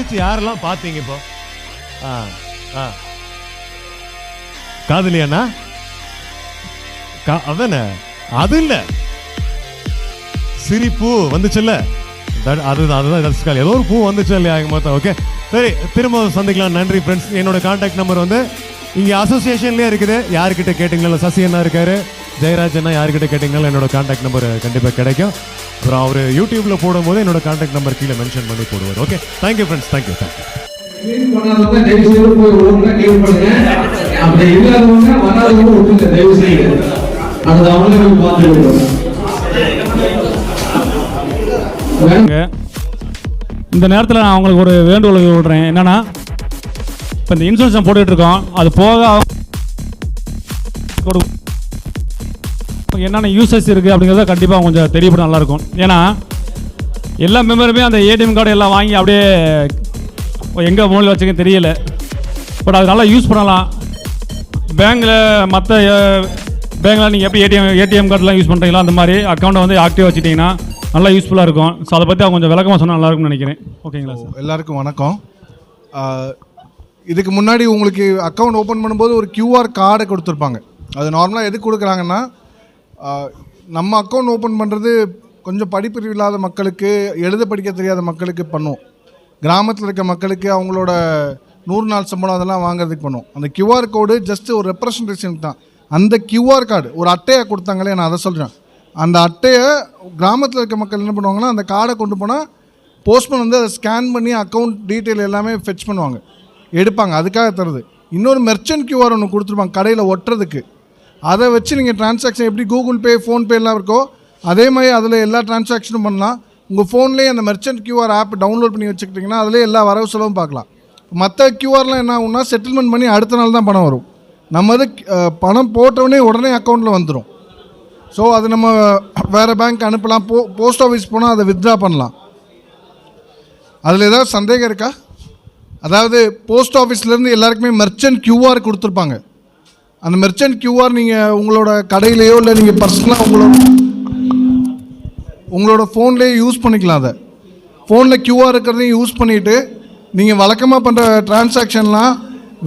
காதலிச்சு யாரெல்லாம் பார்த்தீங்க இப்போ? காதலியாண்ணா? அதானே, அது இல்ல, சிரிப்பு வந்துச்சுல்ல, அதுதான் ஏதோ ஒரு பூ வந்துச்சு இல்லையா மொத்தம். ஓகே சரி, திரும்ப சந்திக்கலாம். நன்றி ஃப்ரெண்ட்ஸ். என்னோட கான்டாக்ட் நம்பர் வந்து இங்கே அசோசியேஷன்லேயே இருக்குது. யாருக்கிட்ட கேட்டிங்கனாலும், சசி அண்ணா இருக்காரு, ஜெயராஜ் அண்ணா, யாருக்கிட்ட கேட்டிங்கனாலும் என்னோட கான்டாக்ட் நம்பர் கண்டிப்பாக கிடைக்கும். அப்புறம் அவர் யூடியூப்ல போடும்போது என்னோட கான்டாக்ட் நம்பர் கீழே மென்ஷன் பண்ணி போடுவார். Okay, thank you friends, thank you. இந்த நேரத்தில் நான் அவங்களுக்கு ஒரு வேண்டுகோள் விடுறேன். என்னன்னா, இப்போ இந்த இன்சூரன்ஸ் போட்டுக்கிட்டு இருக்கோம், அது போக என்னென்ன யூசஸ் இருக்குது அப்படிங்கிறத கண்டிப்பாக கொஞ்சம் தெரியப்பட நல்லாயிருக்கும். ஏன்னா எல்லா மெம்பருமே அந்த ஏடிஎம் கார்டு எல்லாம் வாங்கி அப்படியே எங்கே மூலையில் வச்சுக்க தெரியல. பட் அது நல்லா யூஸ் பண்ணலாம். பேங்கில் மற்ற பேங்கில் நீங்கள் எப்படி ஏடிஎம் கார்டெலாம் யூஸ் பண்ணுறீங்களோ அந்த மாதிரி அக்கௌண்ட்டை வந்து ஆக்டிவாக வச்சுட்டிங்கன்னா நல்லா யூஸ்ஃபுல்லாக இருக்கும். ஸோ அதை பற்றி அவங்க கொஞ்சம் விளக்கமாக சொன்னால் நல்லாயிருக்கும்னு நினைக்கிறேன். ஓகேங்களா சார்? எல்லாருக்கும் வணக்கம். இதுக்கு முன்னாடி உங்களுக்கு அக்கௌண்ட் ஓப்பன் பண்ணும்போது ஒரு கியூஆர் கார்டை கொடுத்துருப்பாங்க. அது நார்மலாக எதுக்கு கொடுக்குறாங்கன்னா, நம்ம அக்கௌண்ட் ஓப்பன் பண்ணுறது கொஞ்சம் படிப்பறிவு இல்லாத மக்களுக்கு, எழுத படிக்க தெரியாத மக்களுக்கு பண்ணுவோம். கிராமத்தில் இருக்க மக்களுக்கு அவங்களோட 100 நாள் சம்பளம் அதெல்லாம் வாங்குறதுக்கு பண்ணுவோம். அந்த கியூஆர் கோடு ஜஸ்ட் ஒரு ரெப்ரசன்டேஷன் தான். அந்த கியூஆர் கார்டு ஒரு அட்டையை கொடுத்தாங்களே, நான் அதை சொல்கிறேன். அந்த அட்டையை கிராமத்தில் இருக்க மக்கள் என்ன பண்ணுவாங்கன்னா, அந்த கார்டை கொண்டு போனால் போஸ்ட்மேன் வந்து அதை ஸ்கேன் பண்ணி அக்கௌண்ட் டீட்டெயில் எல்லாமே ஃபெச் பண்ணுவாங்க, எடுப்பாங்க. அதுக்காக தருது. இன்னொரு மெர்ச்சன்ட் கியூஆர் ஒன்று கொடுத்துருப்பாங்க கடையில் ஒட்டுறதுக்கு. அதை வச்சு நீங்கள் டிரான்சாக்ஷன் எப்படி கூகுள் பே, ஃபோன்பேலாம் இருக்கோ அதே மாதிரி அதில் எல்லா டிரான்சாக்ஷனும் பண்ணலாம். உங்கள் ஃபோன்லேயே அந்த மெர்ச்சன்ட் கியூஆர் ஆப் டவுன்லோட் பண்ணி வச்சுக்கிட்டிங்கன்னா அதிலே எல்லா வரவு செலவும் பார்க்கலாம். மற்ற கியூஆர்லாம் என்ன ஆகும்னா, செட்டில்மெண்ட் பண்ணி அடுத்த நாள் தான் பணம் வரும். நம்ம அது பணம் போட்டவுடனே உடனே அக்கௌண்ட்டில் வந்துடும். ஸோ அது நம்ம வேறு பேங்க் அனுப்பலாம். போஸ்ட் ஆஃபீஸ் போனால் அதை வித்ட்ரா பண்ணலாம். அதில் ஏதாவது சந்தேகம் இருக்கா? அதாவது போஸ்ட் ஆஃபீஸ்லேருந்து எல்லாருக்குமே மெர்ச்சன்ட் கியூஆர் கொடுத்துருப்பாங்க. அந்த மெர்ச்சன்ட் கியூஆர் நீங்கள் உங்களோட கடையிலையோ இல்லை நீங்கள் பர்சனலாக உங்களோட ஃபோன்லேயே யூஸ் பண்ணிக்கலாம். அதை ஃபோனில் கியூஆர் இருக்கிறதையும் யூஸ் பண்ணிவிட்டு நீங்கள் வழக்கமாக பண்ணுற டிரான்சாக்ஷன்லாம்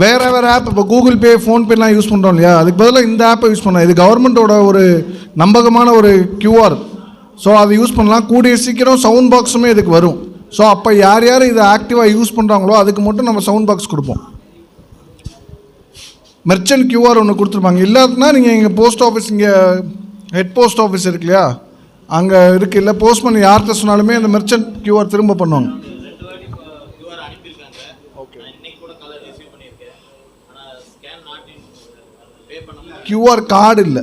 வேறு ஆப், இப்போ கூகுள் பே, ஃபோன்பேலாம் யூஸ் பண்ணுறோம் இல்லையா, அதுக்கு பதிலாக இந்த ஆப்பை யூஸ் பண்ணலாம். இது கவர்மெண்ட்டோட ஒரு நம்பகமான ஒரு கியூஆர். ஸோ அதை யூஸ் பண்ணலாம். கூடிய சீக்கிரம் சவுண்ட் பாக்ஸுமே இதுக்கு வரும். ஸோ அப்போ யார் யார் இதை ஆக்டிவாக யூஸ் பண்ணுறாங்களோ அதுக்கு மட்டும் நம்ம சவுண்ட் பாக்ஸ் கொடுப்போம். மெர்ச்சன்ட் கியூஆர் ஒன்று கொடுத்துருப்பாங்க. இல்லாதுன்னா நீங்கள் இங்கே போஸ்ட் ஆஃபீஸ், இங்கே ஹெட் போஸ்ட் ஆஃபீஸ் இருக்கு இல்லையா, அங்கே இருக்குது. இல்லை போஸ்ட்மேன் யார்கிட்ட சொன்னாலுமே அந்த மெர்ச்சன்ட் கியூஆர் திரும்ப பண்ணுவாங்க. கியூஆர் கார்டு இல்லை.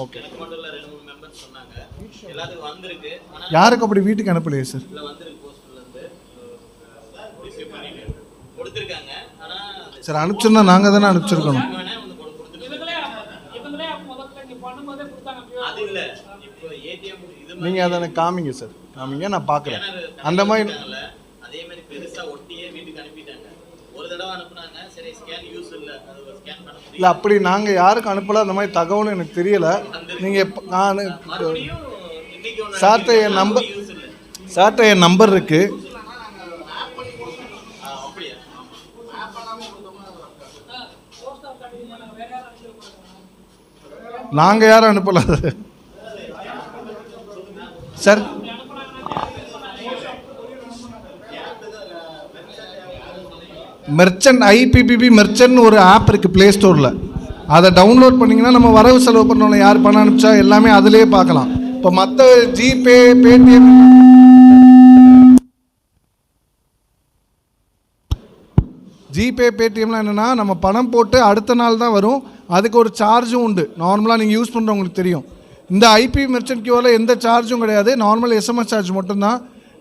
ஓகே, யாருக்கு அப்படி வீட்டுக்கு அனுப்பலையே சார்? சார் அனுப்பிச்சிருந்தா நாங்கள் தானே அனுப்பிச்சிருக்கணும். நீங்கள் அதை எனக்கு காமிங்க சார், காமிங்க, நான் பார்க்குறேன். அந்த மாதிரி இல்லை, அப்படி நாங்கள் யாருக்கும் அனுப்பலை. அந்த மாதிரி தகவலும் எனக்கு தெரியலை. நீங்கள் நான் சார்ட்ட என் நம்பர் இருக்குது. நாங்கள் யாரும் அனுப்பல சார். மெர்ச்சன்ட் ஐபிபிபி மெர்ச்சன்ட் ஒரு ஆப் இருக்குது ப்ளே ஸ்டோரில். அதை டவுன்லோட் பண்ணிங்கன்னா நம்ம வரவு செலவு பண்ணோம், யார் பணம் அனுப்பிச்சா எல்லாமே அதிலே பார்க்கலாம். இப்போ மற்ற ஜிபே, பேடிஎம், பேடிஎம்லாம் என்னென்னா நம்ம பணம் போட்டு அடுத்த நாள் தான் வரும். அதுக்கு ஒரு சார்ஜும் உண்டு. நார்மலாக நீங்கள் யூஸ் பண்ணுறவங்களுக்கு தெரியும். இந்த ஐபி மெர்ச்சன்ட் கியூஆரில் எந்த சார்ஜும் கிடையாது. நார்மல் எஸ்எம்எஸ் சார்ஜ் மட்டும்தான்.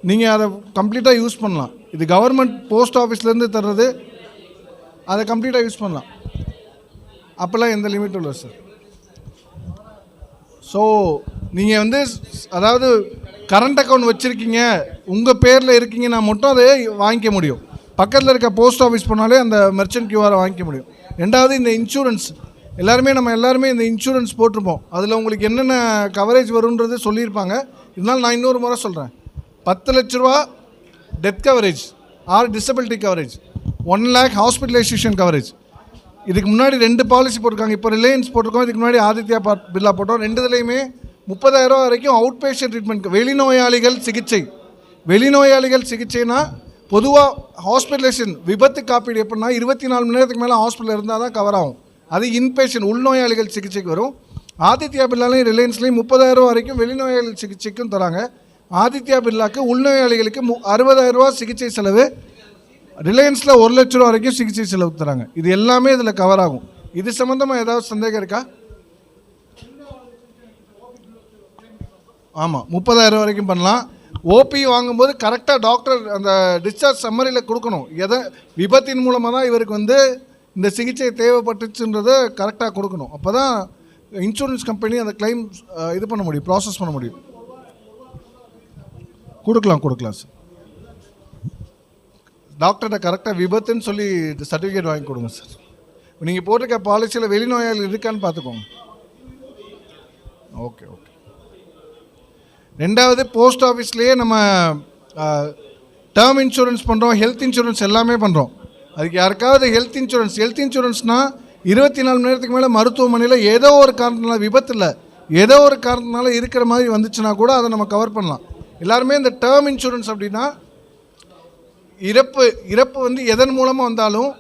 நீங்கள் அதை கம்ப்ளீட்டாக யூஸ் பண்ணலாம். இது கவர்மெண்ட் போஸ்ட் ஆஃபீஸ்லேருந்து தர்றது. அதை கம்ப்ளீட்டாக யூஸ் பண்ணலாம். அப்போல்லாம் எந்த லிமிட்டும் இல்லை சார். ஸோ நீங்கள் வந்து அதாவது கரண்ட் அக்கௌண்ட் வச்சுருக்கீங்க, உங்கள் பேரில் இருக்கீங்கன்னா மட்டும் அதை வாங்கிக்க முடியும். பக்கத்தில் இருக்க போஸ்ட் ஆஃபீஸ் போனாலே அந்த மெர்ச்சன்ட் கியூஆரை வாங்கிக்க முடியும். ரெண்டாவது, இந்த இன்சூரன்ஸ் நம்ம எல்லாருமே இந்த இன்சூரன்ஸ் போட்டிருப்போம். அதில் உங்களுக்கு என்னென்ன கவரேஜ் வரும்ன்றது சொல்லியிருப்பாங்க. இருந்தாலும் நான் இன்னொரு முறை சொல்கிறேன், 10 லட்ச ரூபா death coverage or disability coverage, 1 lakh hospitalisation coverage. இதுக்கு முன்னாடி 2 பாலிசி போட்டிருக்காங்க. இப்போ ரிலையன்ஸ் போட்டிருக்கோம், இதுக்கு முன்னாடி ஆதித்யா பிர்லா போட்டோம். 2 30,000 ரூபா வரைக்கும் அவுட் பேஷண்ட் ட்ரீட்மெண்ட். வெளிநோயாளிகள் சிகிச்சைனா பொதுவாக ஹாஸ்பிட்டலேஷன் விபத்து காப்பீடு எப்படின்னா 24 மணி நேரத்துக்கு மேலே ஹாஸ்பிட்டலில் இருந்தால் தான் கவர் ஆகும். அது இன்பேஷண்ட் உள்நோயாளிகள் சிகிச்சைக்கு வரும். ஆதித்யா பிர்லாலையும் ரிலையன்ஸ்லையும் 30,000 ரூபா வரைக்கும் வெளிநோயாளிகள் சிகிச்சைக்கும் தராங்க. ஆதித்யா பிர்லாக்கு உள்நோயாளிகளுக்கு 60,000 ரூபா சிகிச்சை செலவு, ரிலையன்ஸில் 1 லட்ச ரூபா வரைக்கும் சிகிச்சை செலவு தராங்க. இது எல்லாமே இதில் கவர் ஆகும். இது சம்மந்தமாக ஏதாவது சந்தேகம் இருக்கா? ஆமாம், 30,000 வரைக்கும் பண்ணலாம். ஓபி வாங்கும்போது கரெக்டாக டாக்டர் அந்த டிஸ்சார்ஜ் சம்மரியில் கொடுக்கணும். விபத்தின் மூலமாக தான் இவருக்கு இந்த சிகிச்சை தேவைப்பட்டுச்சுன்றதை கரெக்டாக கொடுக்கணும். அப்போ தான் இன்சூரன்ஸ் கம்பெனி அந்த கிளைம் இது பண்ண முடியும், ப்ராசஸ் பண்ண முடியும். கொடுக்கலாம் சார். டாக்டர்கிட்ட கரெக்டாக விபத்துன்னு சொல்லி சர்டிஃபிகேட் வாங்கி கொடுங்க சார். நீங்கள் போட்டிருக்க பாலிசியில் வெளிநோயாளி இருக்கான்னு பார்த்துக்கோங்க. ஓகே. ரெண்டாவது, போஸ்ட் ஆஃபீஸ்லேயே நம்ம டேர்ம் இன்சூரன்ஸ் பண்ணுறோம், ஹெல்த் இன்சூரன்ஸ் எல்லாமே பண்ணுறோம். அதுக்கு யாருக்காவது ஹெல்த் இன்சூரன்ஸ்னால் 24 மணி நேரத்துக்கு மேலே மருத்துவமனையில் ஏதோ ஒரு காரணத்தினால, விபத்தில் ஏதோ ஒரு காரணத்தினால இருக்கிற மாதிரி வந்துச்சுன்னா கூட அதை நம்ம கவர் பண்ணலாம். எல்லாருமே இந்த டேர்ம் இன்சூரன்ஸ் அப்படின்னா இறப்பு எதன் மூலமாக வந்தாலும்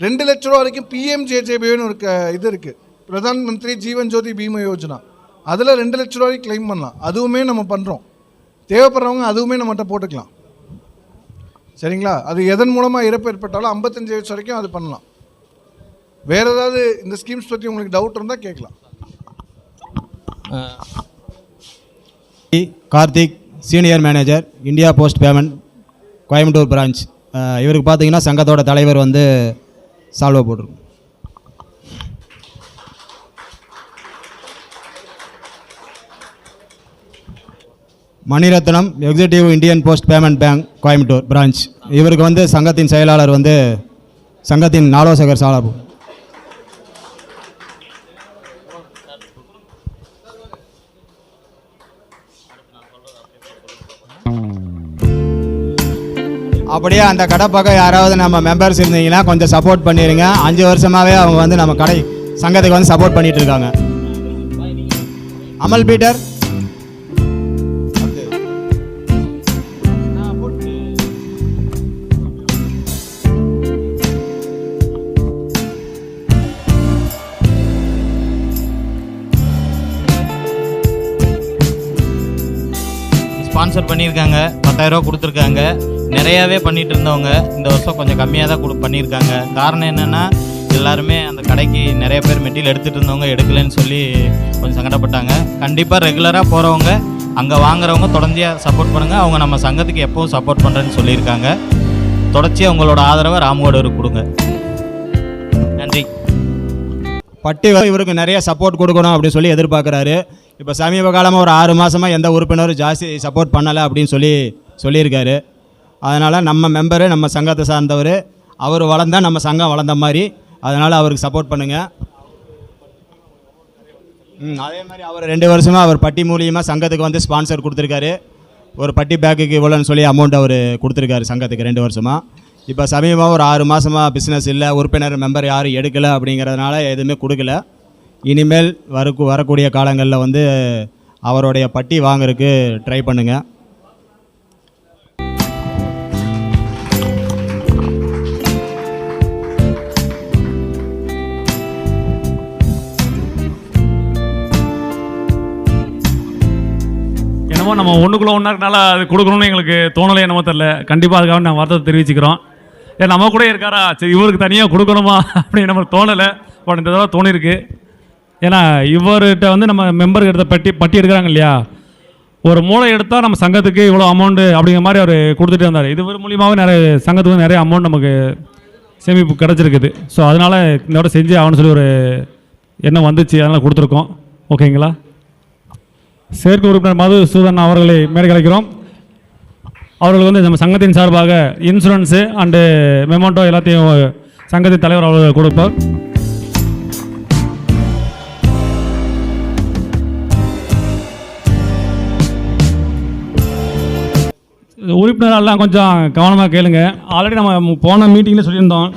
2 லட்ச ரூபா வரைக்கும் PMJJBன்னு ஒரு இது இருக்குது, பிரதான் மந்திரி ஜீவன் ஜோதி பீமா யோஜனா. அதில் 2 லட்ச ரூபாய்க்கு கிளைம் பண்ணலாம். அதுவுமே நம்ம பண்ணுறோம். தேவைப்படுறவங்க அதுவுமே நம்மகிட்ட போட்டுக்கலாம். சரிங்களா? அது எதன் மூலமாக இறப்பு ஏற்பட்டாலும் 55 வயசு வரைக்கும் அது பண்ணலாம். வேறு ஏதாவது இந்த ஸ்கீம்ஸ் பற்றி உங்களுக்கு டவுட் இருந்தால் கேட்கலாம். Karthik, senior manager, India Post Payment Coimbatore branch. இவருக்கு பார்த்தீங்கன்னா சங்கத்தோட தலைவர் சால்வா போட்டிருக்கும். Maniratnam, executive Indian Post Payment Bank Coimbatore branch. இவருக்கு சங்கத்தின் செயலாளர் சங்கத்தின் ஆலோசகர் சாலாபு. அப்படியே அந்த கடை பக்கம் யாராவது நம்ம மெம்பர்ஸ் இருந்தீங்கன்னா கொஞ்சம் சப்போர்ட் பண்ணிடுங்க. 5 வருஷமாகவே அவங்க நம்ம கடை சங்கத்துக்கு சப்போர்ட் பண்ணிட்டு இருக்காங்க. அமல் பீட்டர், ஸ்பான்சர் பண்ணியிருக்காங்க, 10,000 ரூபா கொடுத்துருக்காங்க. நிறையாவே பண்ணிகிட்டு இருந்தவங்க இந்த வருஷம் கொஞ்சம் கம்மியாக தான் பண்ணியிருக்காங்க. காரணம் என்னென்னா, எல்லாருமே அந்த கடைக்கு நிறைய பேர் மெட்டீரியல் எடுத்துகிட்டு இருந்தவங்க எடுக்கலைன்னு சொல்லி கொஞ்சம் சங்கடப்பட்டாங்க. கண்டிப்பாக ரெகுலராக போகிறவங்க, அங்கே வாங்குறவங்க தொடர்ச்சியாக சப்போர்ட் பண்ணுங்கள். அவங்க நம்ம சங்கத்துக்கு எப்போவும் சப்போர்ட் பண்ணுறேன்னு சொல்லியிருக்காங்க. தொடர்ச்சியாக உங்களோட ஆதரவை ராமுவோடருக்கு கொடுங்க. நன்றி. பட்டி இவருக்கு நிறைய சப்போர்ட் கொடுக்கணும் அப்படின்னு சொல்லி எதிர்பார்க்குறாரு. இப்போ சமீப காலமாக ஒரு 6 மாதமாக எந்த உறுப்பினரும் ஜாஸ்தி சப்போர்ட் பண்ணலை அப்படின்னு சொல்லியிருக்காரு. அதனால் நம்ம மெம்பரு, நம்ம சங்கத்தை சார்ந்தவர், அவர் வளர்ந்தால் நம்ம சங்கம் வளர்ந்த மாதிரி. அதனால் அவருக்கு சப்போர்ட் பண்ணுங்கள். அதே மாதிரி அவர் 2 வருஷமாக அவர் பட்டி மூலியமாக சங்கத்துக்கு ஸ்பான்சர் கொடுத்துருக்காரு. ஒரு பட்டி பேக்குக்கு இவ்வளோன்னு சொல்லி அமௌண்ட் அவர் கொடுத்துருக்காரு சங்கத்துக்கு 2 வருஷமாக. இப்போ சமீபமாக ஒரு 6 மாதமாக பிஸ்னஸ் இல்லை, உறுப்பினர் மெம்பர் யாரும் எடுக்கலை அப்படிங்கிறதுனால எதுவுமே கொடுக்கல. இனிமேல் வரக்கூடிய காலங்களில் அவருடைய பட்டி வாங்குறதுக்கு ட்ரை பண்ணுங்கள். என்னமோ நம்ம ஒன்றுக்குள்ளே ஒன்றா இருக்கனால அது கொடுக்கணும்னு எங்களுக்கு தோணலை, என்னமோ தெரில. கண்டிப்பாக அதுக்காக நான் வருத்தத்தை தெரிவிச்சுக்கிறோம். ஏன் நம்ம கூட இருக்காரா, சரி இவருக்கு தனியாக கொடுக்கணுமா அப்படின்னு நம்மளுக்கு தோணலை. பட் இந்த தடவை தோணிருக்கு. ஏன்னா இவர்கிட்ட நம்ம மெம்பருக்கு எடுத்த பட்டி எடுக்கிறாங்க இல்லையா, ஒரு மூளை எடுத்தால் நம்ம சங்கத்துக்கு இவ்வளோ அமௌண்ட்டு அப்படிங்கிற மாதிரி அவர் கொடுத்துட்டு வந்தார். இது மூலியமாகவே நிறைய சங்கத்துக்கு நிறைய அமௌண்ட் நமக்கு சேமிப்பு கிடச்சிருக்குது. ஸோ அதனால் இந்த விட செஞ்சு ஆகணும்னு சொல்லி ஒரு எண்ணம் வந்துச்சு, அதனால் கொடுத்துருக்கோம். ஓகேங்களா? செயற்கை உறுப்பினர் மதுசூதன் அவர்களை மேடை அழைக்கிறோம். அவர்கள் நம்ம சங்கத்தின் சார்பாக இன்சூரன்ஸு அண்டு மெமோண்டோ எல்லாத்தையும் சங்கத்தின் தலைவர் அவர்கள் கொடுப்பார். உறுப்பினரெல்லாம் கொஞ்சம் கவனமாக கேளுங்க. ஆல்ரெடி நம்ம போன மீட்டிங்கில் சொல்லியிருந்தோம்,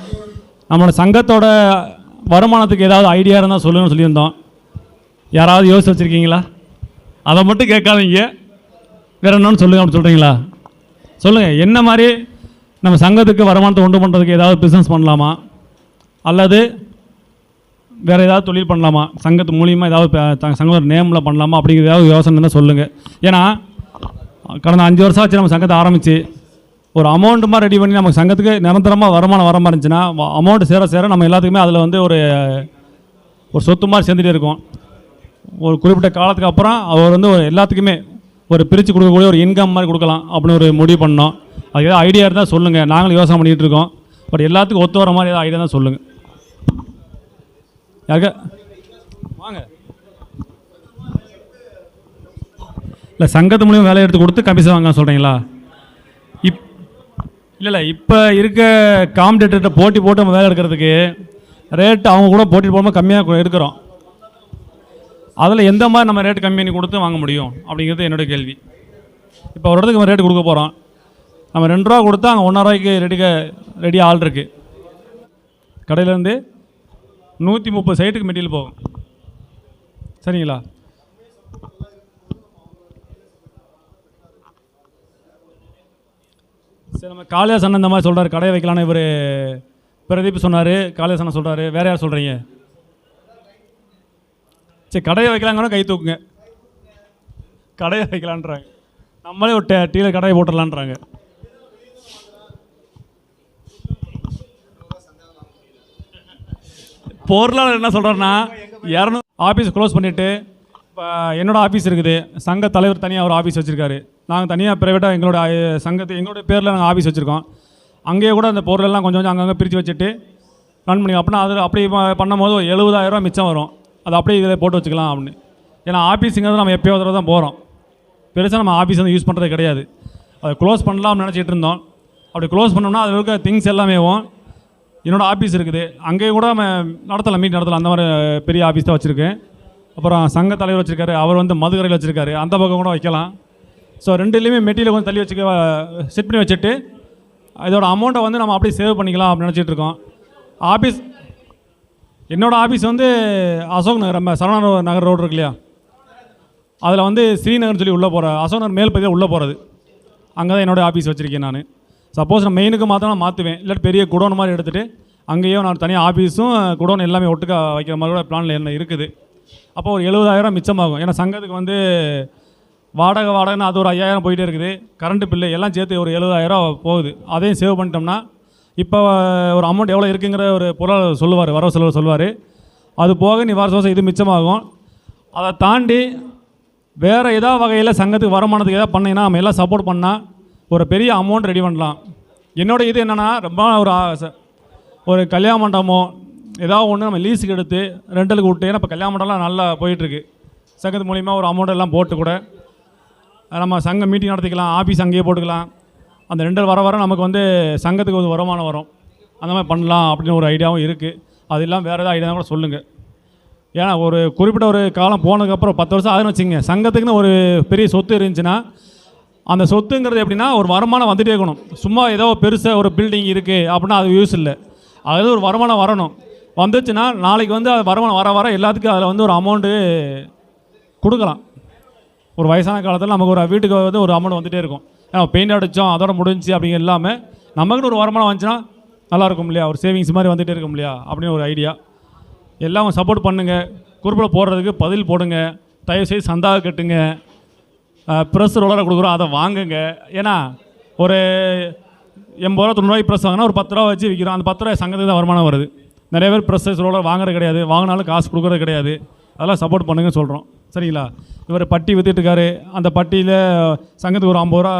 நம்மளோட சங்கத்தோட வருமானத்துக்கு ஏதாவது ஐடியா இருந்தால் சொல்லுன்னு சொல்லியிருந்தோம். யாராவது யோசிச்சு வச்சுருக்கீங்களா? அதை மட்டும் கேட்காதீங்க, வேறு என்னன்னு சொல்லுங்கள் அப்படி சொல்கிறீங்களா? சொல்லுங்கள், என்ன மாதிரி நம்ம சங்கத்துக்கு வருமானத்தை உண்டு பண்ணுறதுக்கு ஏதாவது பிஸ்னஸ் பண்ணலாமா, அல்லது வேறு ஏதாவது தொழில் பண்ணலாமா, சங்கத்து மூலியமாக ஏதாவது சங்கத்தோட நேமில் பண்ணலாமா அப்படிங்கிற ஏதாவது யோசனை இருந்தால் சொல்லுங்கள். ஏன்னா கடந்த 5 வருஷம் ஆச்சு நம்ம சங்கத்தை ஆரம்பித்து ஒரு அமௌண்ட் மாதிரி ரெடி பண்ணி நமக்கு சங்கத்துக்கு நிரந்தரமாக வருமானம் வர மாதிரி இருந்துச்சுன்னா அமௌண்ட் சேர சேர நம்ம எல்லாத்துக்குமே அதில் வந்து ஒரு சொத்து மாதிரி சேர்ந்துட்டே இருக்கும். ஒரு குறிப்பிட்ட காலத்துக்கு அப்புறம் அவர் வந்து ஒரு எல்லாத்துக்குமே ஒரு பிரித்து கொடுக்கக்கூடிய ஒரு இன்கம் மாதிரி கொடுக்கலாம் அப்படின்னு ஒரு முடிவு பண்ணோம். அது ஏதாவது ஐடியா இருந்தால் சொல்லுங்கள், நாங்களும் யோசனை பண்ணிகிட்டு இருக்கோம். பட் எல்லாத்துக்கும் ஒத்து வர மாதிரி ஏதாவது ஐடியா தான் சொல்லுங்கள். யாருக்க வாங்க. இல்லை, சங்கத்து மூலியம் வேலை எடுத்து கொடுத்து கமிஷன் வாங்க சொல்கிறீங்களா? இல்லை இப்போ இருக்க காம்படிட்டர்கிட்ட போட்டி போட்டு நம்ம வேலை எடுக்கிறதுக்கு ரேட்டு அவங்க கூட போட்டி போடும்போது கம்மியாக எடுக்கிறோம். அதில் எந்த மாதிரி நம்ம ரேட்டு கம்மி பண்ணி கொடுத்து வாங்க முடியும் அப்படிங்கிறது என்னுடைய கேள்வி. இப்போ ஒரு இடத்துக்கு நம்ம ரேட்டு கொடுக்க போகிறோம், நம்ம 2 ரூபா கொடுத்தா அங்கே 1.5 ரூபாய்க்கு ரெடி ஆள் இருக்குது. கடையிலேருந்து 130 சைட்டுக்கு மெட்டீரியல் போகும். சரிங்களா? சரி, நம்ம காளிதாசன் இந்த மாதிரி சொல்கிறார் கடையை வைக்கலான்னு. இவர் பிரதீப் சொன்னார், காளிதாசன் சொல்கிறாரு, வேறு யார் சொல்கிறீங்க? சரி, கடையை வைக்கலாங்கன்னா கை தூக்குங்க. கடையை வைக்கலான்றாங்க, நம்மளே ஒரு டீலர் கடையை போட்டுடலான்றாங்க. பொருளாளர் என்ன சொல்கிறாருன்னா 200 ஆஃபீஸ் க்ளோஸ் பண்ணிவிட்டு இப்போ என்னோடய ஆஃபீஸ் இருக்குது, சங்க தலைவர் தனியாக ஒரு ஆஃபீஸ் வச்சுருக்காரு, நாங்கள் தனியாக ப்ரைவேட்டாக எங்களோட சங்கத்தை எங்களுடைய பேரில் நாங்கள் ஆஃபீஸ் வச்சுருக்கோம். அங்கேயே கூட அந்த பொருளெல்லாம் கொஞ்சம் கொஞ்சம் அங்கங்கே பிரித்து வச்சுட்டு ரன் பண்ணி அப்படின்னா அது அப்படி பண்ணும்போது ஒரு 70,000 மிச்சம் வரும். அது அப்படியே இதில் போட்டு வச்சுக்கலாம் அப்படின்னு. ஏன்னா ஆஃபீஸுங்கிறது நம்ம எப்போயோ தடவை தான் போகிறோம், பெருசாக நம்ம ஆஃபீஸ் வந்து யூஸ் பண்ணுறது கிடையாது. அதை க்ளோஸ் பண்ணலாம்னு நினச்சிட்டு இருந்தோம். அப்படி க்ளோஸ் பண்ணோம்னா அதில் இருக்க திங்ஸ் எல்லாமேவும் என்னோடய ஆஃபீஸ் இருக்குது, அங்கேயே கூட நம்ம நடத்தலாம், மீட் நடத்தலாம். அந்த மாதிரி பெரிய ஆஃபீஸ் தான் வச்சுருக்கேன். அப்புறம் சங்க தலைவர் வச்சுருக்காரு, அவர் வந்து மதுக்கரையில் வச்சுருக்காரு, அந்த பக்கம் கூட வைக்கலாம். ஸோ ரெண்டுலேயுமே மெட்டீரியல் கொஞ்சம் தள்ளி வச்சுக்க செட் பண்ணி வச்சுட்டு இதோட அமௌண்ட்டை வந்து நம்ம அப்படியே சேவ் பண்ணிக்கலாம் அப்படின்னு நினச்சிட்டு இருக்கோம். ஆஃபீஸ் என்னோடய ஆஃபீஸ் வந்து அசோக் நகர், நம்ம சரவண நகர் ரோடு இருக்கு இல்லையா, அதில் வந்து ஸ்ரீநகர்னு சொல்லி உள்ளே போகிற அசோக் நகர் மேல் பகுதியில் உள்ளே போகிறது, அங்கே தான் என்னோடய ஆஃபீஸ் வச்சுருக்கேன் நான். சப்போஸ் நான் மெயினுக்கு மாற்றினா மாற்றுவேன், இல்லாட்டி பெரிய குடோன் மாதிரி எடுத்துகிட்டு அங்கேயோ நான் தனியாக ஆஃபீஸும் குடோன் எல்லாமே ஒட்டுக்க வைக்கிற மாதிரி கூட பிளானில் என்ன இருக்குது. அப்போ ஒரு 70,000 மிச்சமாகும். ஏன்னா சங்கத்துக்கு வந்து வாடகைன்னு அது ஒரு 5,000 போயிட்டே இருக்குது, கரண்ட்டு பில்லு எல்லாம் சேர்த்து ஒரு 70,000 போகுது. அதையும் சேவ் பண்ணிட்டோம்னா இப்போ ஒரு அமௌண்ட் எவ்வளோ இருக்குங்கிற ஒரு பொருள் சொல்லுவார், வரவு செலவு சொல்லுவார். அது போக நீ வருஷம் இது மிச்சமாகும். அதை தாண்டி வேறு ஏதாவது வகையில் சங்கத்துக்கு வருமானத்துக்கு எதாவது பண்ணிங்கன்னா நம்ம எல்லாம் சப்போர்ட் பண்ணால் ஒரு பெரிய அமௌண்ட் ரெடி பண்ணலாம். என்னோடய இது என்னென்னா ரொம்ப ஒரு கல்யாண மண்டபமோ ஏதாவது ஒன்று நம்ம லீஸுக்கு எடுத்து ரெண்டலுக்கு விட்டு, ஏன்னா இப்போ கல்யாண மண்டபம்லாம் நல்லா போயிட்டுருக்கு, சங்கத்து மூலிமா ஒரு அமௌண்ட் எல்லாம் போட்டு கூட நம்ம சங்கம் மீட்டிங் நடத்திக்கலாம், ஆஃபீஸ் அங்கேயே போட்டுக்கலாம். அந்த ரெண்டல் வர நமக்கு வந்து சங்கத்துக்கு ஒரு வருமானம் வரும். அந்த மாதிரி பண்ணலாம் அப்படின்னு ஒரு ஐடியாவும் இருக்குது. அது இல்லாமல் வேறு ஏதாவது ஐடியா கூட சொல்லுங்கள். ஏன்னா ஒரு குறிப்பிட்ட ஒரு காலம் போனதுக்கப்புறம் 10 வருஷம் ஆகுதுன்னு வச்சுங்க, சங்கத்துக்குன்னு ஒரு பெரிய சொத்து இருந்துச்சுன்னா அந்த சொத்துங்கிறது எப்படின்னா ஒரு வருமானம் வந்துகிட்டே இருக்கணும். சும்மா ஏதோ பெருசாக ஒரு பில்டிங் இருக்குது அப்படின்னா அது யூஸ் இல்லை, அது ஒரு வருமானம் வரணும். வந்துச்சுன்னா நாளைக்கு வந்து அது வருமானம் வர எல்லாத்துக்கும் அதில் வந்து ஒரு அமௌண்ட்டு கொடுக்கலாம். ஒரு வயசான காலத்தில் நமக்கு ஒரு வீட்டுக்கு வந்து ஒரு அமௌண்ட் வந்துகிட்டே இருக்கும். ஏன்னா பெயிண்ட் அடித்தோம் அதோட முடிஞ்சு அப்படிங்கிற இல்லாமல் நமக்குன்னு ஒரு வருமானம் வந்துச்சுன்னா நல்லாயிருக்கும் இல்லையா, ஒரு சேவிங்ஸ் மாதிரி வந்துகிட்டே இருக்கும் இல்லையா அப்படின்னு ஒரு ஐடியா. எல்லாம் சப்போர்ட் பண்ணுங்கள். குறிப்பிட போடுறதுக்கு பதில் போடுங்க, தயவுசெய்து சந்தா கட்டுங்க, ப்ரெஸ் ரோலரை கொடுக்குறோம் அதை வாங்குங்க. ஏன்னா ஒரு 80 ரூபா 90 ரூபாய்க்கு ப்ரெஸ் வாங்கினா ஒரு 10 ரூபா வச்சு விற்கிறோம், அந்த 10 ரூபாய் சங்கத்துக்கு தான் வருமானம் வருது. நிறைய பேர் ப்ரெஸ்ஸஸ் ரோலர் வாங்குறது கிடையாது, வாங்கினாலும் காசு கொடுக்குறது கிடையாது. அதெல்லாம் சப்போர்ட் பண்ணுங்கன்னு சொல்கிறோம். சரிங்களா? இவர் பட்டி விற்றுட்டுருக்காரு, அந்த பட்டியில் சங்கத்துக்கு ஒரு 50 ரூபா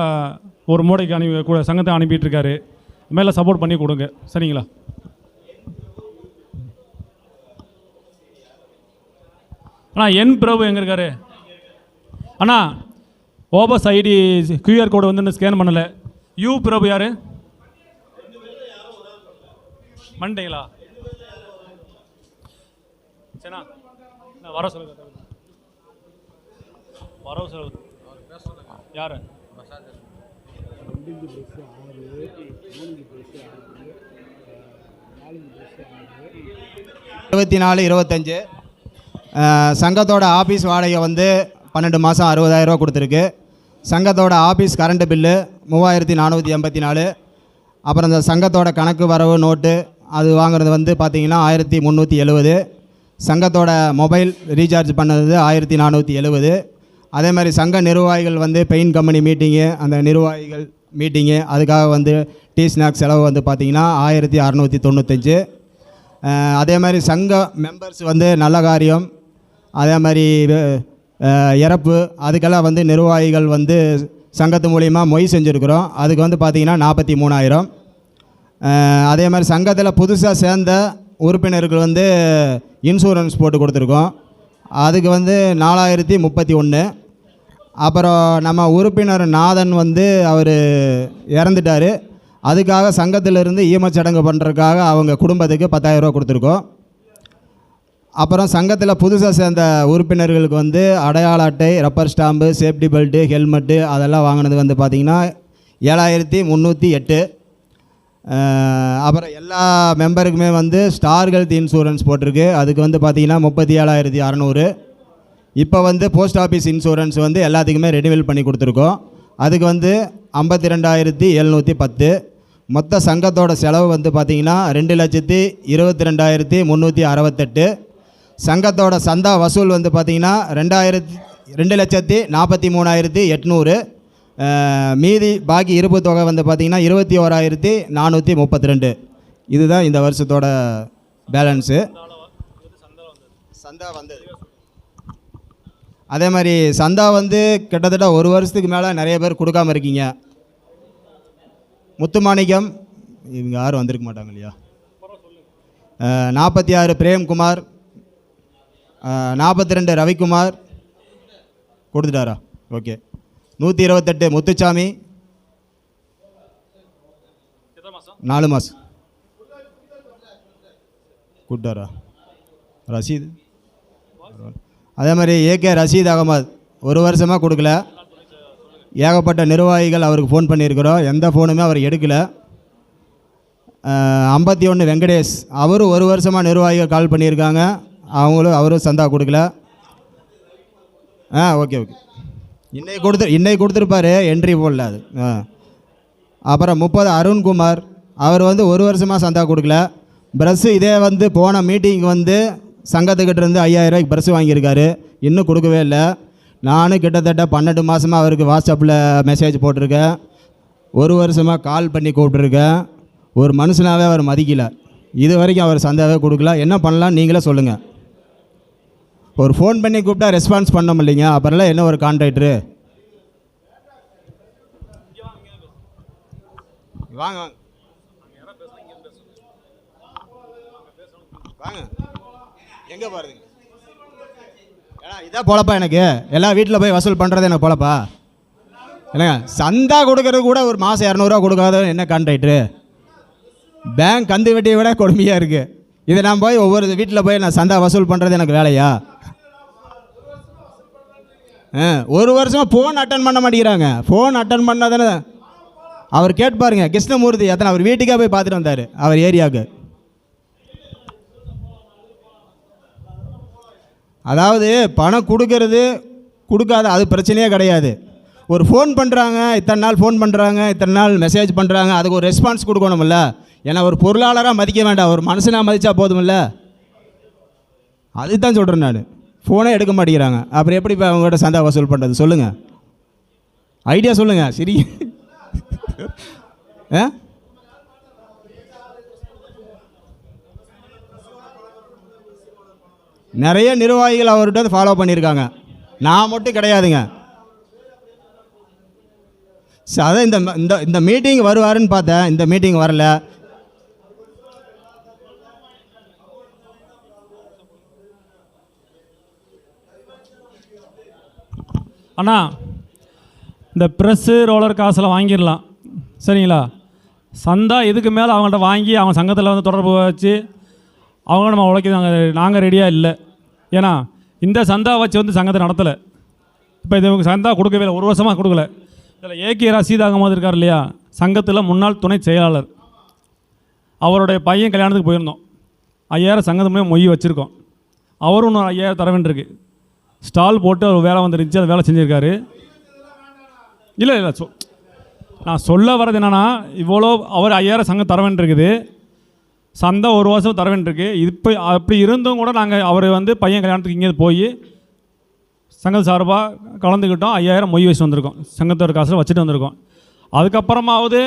ஒரு மூடைக்கு சங்கத்தை அனுப்பிட்டுருக்காரு. மேலே சப்போர்ட் பண்ணி கொடுங்க. சரிங்களா? அண்ணா என் பிரபு எங்கே இருக்காரு? அண்ணா ஓபஸ் ஐடி QR கோடு வந்து இன்னும் ஸ்கேன் பண்ணலை. யூ பிரபு யார்? பண்ணிட்டீங்களா? சரிண்ணா வர சொல்லுங்க. வர சொல்லுங்க. யார்? 24 25 சங்கத்தோட ஆஃபீஸ் வாடகை வந்து 12 மாதம் 60,000 கொடுத்துருக்கு. சங்கத்தோட ஆஃபீஸ் கரண்ட் பில்லு 3484. அப்புறம் இந்த சங்கத்தோட கணக்கு வரவு நோட்டு அது வாங்குறது வந்து பார்த்திங்கன்னா 1370. சங்கத்தோட மொபைல் ரீசார்ஜ் பண்ணது 1470. அதே மாதிரி சங்க நிர்வாகிகள் வந்து பெயிண்ட் கம்பெனி மீட்டிங்கு, அந்த நிர்வாகிகள் மீட்டிங்கு அதுக்காக வந்து டீ ஸ்நாக்ஸ் செலவு வந்து பார்த்திங்கன்னா 1695. அதே மாதிரி சங்க மெம்பர்ஸ் வந்து நல்ல காரியம், அதே மாதிரி இறப்பு அதுக்கெல்லாம் வந்து நிர்வாகிகள் வந்து சங்கத்து மூலிமா மொய் செஞ்சுருக்குறோம். அதுக்கு வந்து பார்த்திங்கன்னா 43,000. அதே மாதிரி சங்கத்தில் புதுசாக சேர்ந்த உறுப்பினர்கள் வந்து இன்சூரன்ஸ் போட்டு கொடுத்துருக்கோம். அதுக்கு வந்து 4031. அப்புறம் நம்ம உறுப்பினர் நாதன் வந்து அவர் இறந்துட்டார். அதுக்காக சங்கத்திலிருந்து ஈமச்சடங்கு பண்ணுறதுக்காக அவங்க குடும்பத்துக்கு 10,000 கொடுத்துருக்கோம். அப்புறம் சங்கத்தில் புதுசாக சேர்ந்த உறுப்பினர்களுக்கு வந்து அடையாள அட்டை, rubber stamp, safety belt, helmet அதெல்லாம் வாங்கினது வந்து பார்த்திங்கன்னா 7308. அப்புறம் எல்லா மெம்பருக்குமே வந்து ஸ்டார் ஹெல்த் இன்சூரன்ஸ் போட்டிருக்கு. அதுக்கு வந்து பார்த்திங்கன்னா 37,600. இப்போ வந்து போஸ்ட் ஆஃபீஸ் இன்சூரன்ஸ் வந்து எல்லாத்துக்குமே ரெனிவல் பண்ணி கொடுத்துருக்கோம். அதுக்கு வந்து 52,710. மொத்த சங்கத்தோட செலவு வந்து பார்த்திங்கன்னா 2,22,368. சங்கத்தோட சந்தா வசூல் வந்து பார்த்திங்கன்னா 2,43,800. மீதி பாக்கி இருப்பு தொகை வந்து பார்த்திங்கன்னா 21,432. இதுதான் இந்த வருஷத்தோட பேலன்ஸு. சந்தா வந்தது அதே மாதிரி சந்தா வந்து கிட்டத்தட்ட ஒரு வருஷத்துக்கு மேலே நிறைய பேர் கொடுக்காம இருக்கீங்க. முத்துமாணிக்கம் இவங்க யாரும் வந்திருக்க மாட்டாங்க இல்லையா. 46 பிரேம்குமார், 42 ரவிக்குமார் கொடுத்துட்டாரா? ஓகே. 128 முத்துச்சாமி 4 மாதம் கொடுத்தாரா? ரசீது அதே மாதிரி ஏகே ரஷீத் அகமது ஒரு வருஷமாக கொடுக்கல. ஏகப்பட்ட நிர்வாகிகள் அவருக்கு ஃபோன் பண்ணியிருக்கிறோம், எந்த ஃபோனுமே அவர் எடுக்கலை. 51 வெங்கடேஷ் அவரும் ஒரு வருஷமாக நிர்வாகிகள் கால் பண்ணியிருக்காங்க, அவரும் சந்தா கொடுக்கல. ஓகே ஓகே இன்னைக்கு கொடுத்துருப்பாரு, என்ட்ரி போடல அது. அப்புறம் 30 அருண்குமார் அவர் வந்து ஒரு வருஷமாக சந்தா கொடுக்கல. ப்ரெஸ்ஸு இதே வந்து போன மீட்டிங் வந்து சங்கத்துக்கிட்ட இருந்து 5,000 ப்ரெஸ்ஸு வாங்கியிருக்காரு, இன்னும் கொடுக்கவே இல்லை. நானும் கிட்டத்தட்ட 12 மாதமாக அவருக்கு வாட்ஸ்அப்பில் மெசேஜ் போட்டிருக்கேன், ஒரு வருஷமாக கால் பண்ணி கூப்பிட்ருக்கேன். ஒரு மனுஷனாகவே அவர் மதிக்கலை, இது வரைக்கும் அவர் சந்தாவே கொடுக்கல. என்ன பண்ணலாம் நீங்களே சொல்லுங்கள். ஒரு ஃபோன் பண்ணி கூப்பிட்டா ரெஸ்பான்ஸ் பண்ண முடியலைங்க, அப்புறம்லாம் என்ன ஒரு கான்ட்ராக்டரு. வாங்க வாங்க வாங்க எங்கே போகிறதுங்க? ஏன்னா இதான் பொழப்பா எனக்கு, எல்லா வீட்டில் போய் வசூல் பண்ணுறது எனக்கு பொழப்பா என்னங்க? சந்தா கொடுக்கறது கூட ஒரு மாதம் 200 கொடுக்காத என்ன கான்ட்ராக்டரு? பேங்க் கந்து வெட்டியை விட கொடுமையாக இருக்குது. இதை நான் போய் ஒவ்வொரு வீட்டில் போய் நான் சந்தா வசூல் பண்ணுறது எனக்கு வேலையா? ஒரு வருஷமாக ஃபோன் அட்டன் பண்ண மாட்டேங்கிறாங்க. ஃபோன் அட்டன் பண்ணால் தானே அவர் கேட்பாருங்க. கிருஷ்ணமூர்த்தி எத்தனை அவர் வீட்டுக்கே போய் பார்த்துட்டு வந்தார், அவர் ஏரியாவுக்கு. அதாவது பணம் கொடுக்கறது கொடுக்காத அது பிரச்சனையே கிடையாது. ஒரு ஃபோன் பண்ணுறாங்க, இத்தனை நாள் ஃபோன் பண்ணுறாங்க, இத்தனை நாள் மெசேஜ் பண்ணுறாங்க, அதுக்கு ஒரு ரெஸ்பான்ஸ் கொடுக்கணுமில்ல. ஏன்னா ஒரு பொருளாளராக மதிக்க வேண்டாம், ஒரு மனுஷனாக மதித்தா போதுமில்ல. அதுதான் சொல்கிறேன் நான். ஃபோனே எடுக்க மாட்டேங்கிறாங்க, அப்புறம் எப்படி இப்போ அவங்ககிட்ட சந்தா வசூல் பண்ணுறது சொல்லுங்கள்? ஐடியா சொல்லுங்கள். சரி நிறைய நிர்வாகிகள் அவர்கிட்ட வந்து ஃபாலோ பண்ணியிருக்காங்க, நான் மட்டும் கிடையாதுங்க. அதான் இந்த மீட்டிங் வருவாருன்னு பார்த்தேன், இந்த மீட்டிங் வரல. அண்ணா இந்த ப்ரெஸ்ஸு ரோலர் காசெல்லாம் வாங்கிடலாம் சரிங்களா. சந்தா இதுக்கு மேலே அவங்கள்ட்ட வாங்கி அவங்க சங்கத்தில் வந்து தொடர்பு வச்சு அவங்க நம்ம உழைக்க நாங்கள் ரெடியாக இல்லை. ஏன்னா இந்த சந்தா வச்சு வந்து சங்கத்தை நடத்தலை. இப்போ இது சந்தா கொடுக்கவே இல்லை, ஒரு வருஷமாக கொடுக்கல. இதில் ஏகே ரசீத் அகமது இருக்கார் இல்லையா, சங்கத்தில் முன்னாள் துணை செயலாளர். அவருடைய பையன் கல்யாணத்துக்கு போயிருந்தோம். 5000 சங்கத்துமே மொய் வச்சுருக்கோம். அவரும் இன்னும் 5000 தர வேண்டியிருக்கு. ஸ்டால் போட்டு அவர் வேலை வந்துருந்துச்சு, அந்த வேலை செஞ்சுருக்காரு. இல்லை நான் சொல்ல வர்றது என்னென்னா, இவ்வளோ அவர் 5000 சங்கம் தர வேண்டியிருக்குது, சந்தை 1 வருஷம் தர வேண்டியிருக்கு. இப்போ அப்படி இருந்தும் கூட நாங்கள் அவர் வந்து பையன் கல்யாணத்துக்கு இங்கே போய் சங்கத்து சார்பாக கலந்துக்கிட்டோம். 5000 மொய் வச்சு வந்திருக்கோம், சங்கத்தோட காசில் வச்சுட்டு வந்திருக்கோம். அதுக்கப்புறமாவது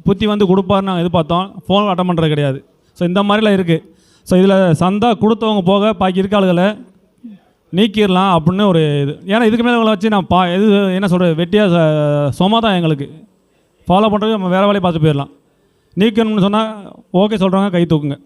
புத்தி வந்து கொடுப்பாருன்னு நாங்கள் எதிர்பார்த்தோம். ஃபோன் அட்டன் பண்ணுறது கிடையாது. ஸோ இந்த மாதிரிலாம் இருக்குது. ஸோ இதில் சந்தா கொடுத்தவங்க போக பாக்கி இருக்க ஆளுகளை நீக்கிடலாம் அப்படின்னு ஒரு இது. ஏன்னா இதுக்கு மேலே வச்சு நான் எது என்ன சொல்கிறது, வெட்டியாக சும்மா தான் எங்களுக்கு ஃபாலோ பண்ணுறது. நம்ம வேறு வேலையை பார்த்து போயிடலாம். நீக்கணும்னு சொன்னால் ஓகே சொல்கிறாங்க, கை தூக்குங்க.